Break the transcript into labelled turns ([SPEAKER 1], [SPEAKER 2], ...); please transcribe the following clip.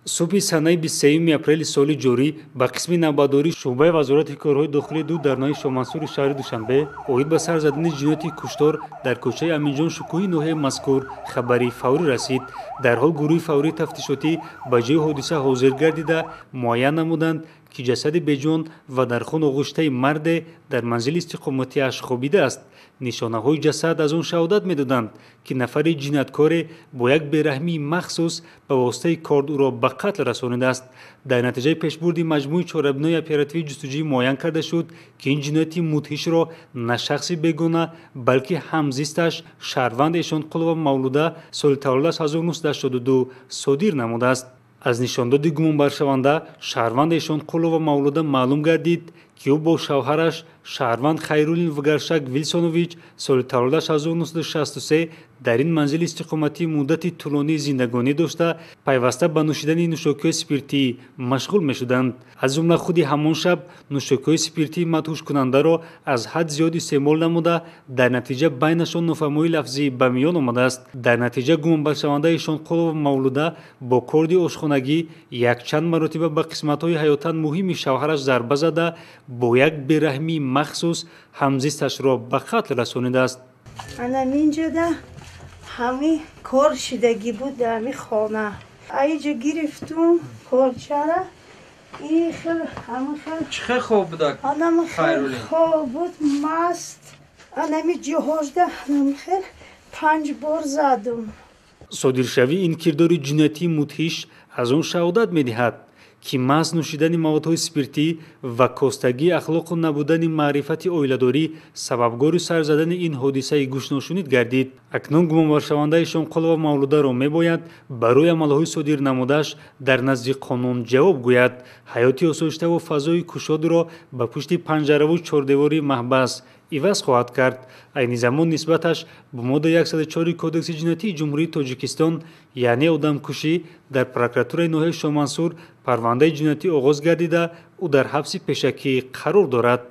[SPEAKER 1] صبح санаи 23 апрели соли ҷорӣ ба қисми навбатдорӣ шуъбаи вазорати корҳои дохилии ду дар ноҳияи Шоҳмансури шаҳри Душанбе оид ба сар задани ҷинояти куштор дар кӯчаи Аминҷон Шукӯҳи ноҳияи мазкур хабари фаврӣ расид. Дарҳол гурӯҳи фаврии тафтишотӣ ба ҷои ҳодиса ҳозир гардида муайян намуданд, ки ҷасади беҷон ва дар хун оғӯштаи марде дар манзили истиқоматиаш хобидааст. нишонаҳои ҷасад аз он шаҳодат медоданд, ки нафари ҷинояткоре бо як бераҳмии махсус ба воситаи корд ӯро ба қатл расонидааст. дар натиҷаи пешбурди маҷмӯи чорабинои оперативии ҷустуҷӯӣ муайян карда шуд, ки ин ҷинояти мудҳишро на шахси бегона, балки ҳамзисташ Шаҳрванд Эшонқулова Мавлуда соли таваллудаш 1982 содир намудааст. аз нишондоди гумонбаршаванда Шаҳрванд Эшонқулова Мавлуда маълум гардид, ки ӯ бо шавҳараш Шаҳрванд Хайруллин Вгаршак Вилсонович соли таваллудаш 1963 дар ин манзили истиқоматӣ муддати тӯлонии зиндагонӣ дошта, пайваста ба нӯшидани нӯшокиҳои спиртӣ машғул мешуданд. аз ҷумла худи ҳамон шаб нӯшокиҳои спиртии мадҳушкунандаро аз ҳад зиёд истеъмол намуда, дар натиҷа байнашон нофаҳмоии лафзӣ ба миён омадааст. дар натиҷа гумонбаршаванда Эшонқулова Мавлуда бо корди ошхонагӣ якчанд маротиба ба қисматҳои ҳаётан муҳими шавҳараш зарба зада, бо як бераҳмии махсус ҳамзисташро ба қатл расонидааст.
[SPEAKER 2] анаминҷода ҳами кор шидагӣ буд дар ҳами хона. айҷа гирифтум корчара и хел ҳами хел
[SPEAKER 3] چه خوب بودک
[SPEAKER 2] анами хел
[SPEAKER 3] خیرولین
[SPEAKER 2] хоб буд маст. анами ҷоҳожда анами хел 5 бор задум.
[SPEAKER 1] содиршавии ин кирдори ҷиноятии мудҳиш аз он шаҳодат медиҳад, ки маҳз нӯшидани маводҳои спиртӣ ва костагии ахлоқу набудани маърифати оиладорӣ сабабгори сар задани ин ҳодисаи гӯшношунид гардид. акнун гумонбаршаванда Эшонқулова Мавлударо мебояд барои амалҳои содир намудааш дар назди қонун ҷавоб гӯяд. ҳаёти осоиштаву фазои кушодро ба пушти панҷараву чордевори маҳбас иваз хоҳад кард. айни замон нисбаташ ба моддаи 104 кодекси ҷиноятии ҷумҳурии Тоҷикистон, яъне одамкушӣ, дар прокуратураи ноҳияи Шоҳмансур парвандаи ҷиноятӣ оғоз гардида, ӯ дар ҳабси пешакӣ қарор дорад.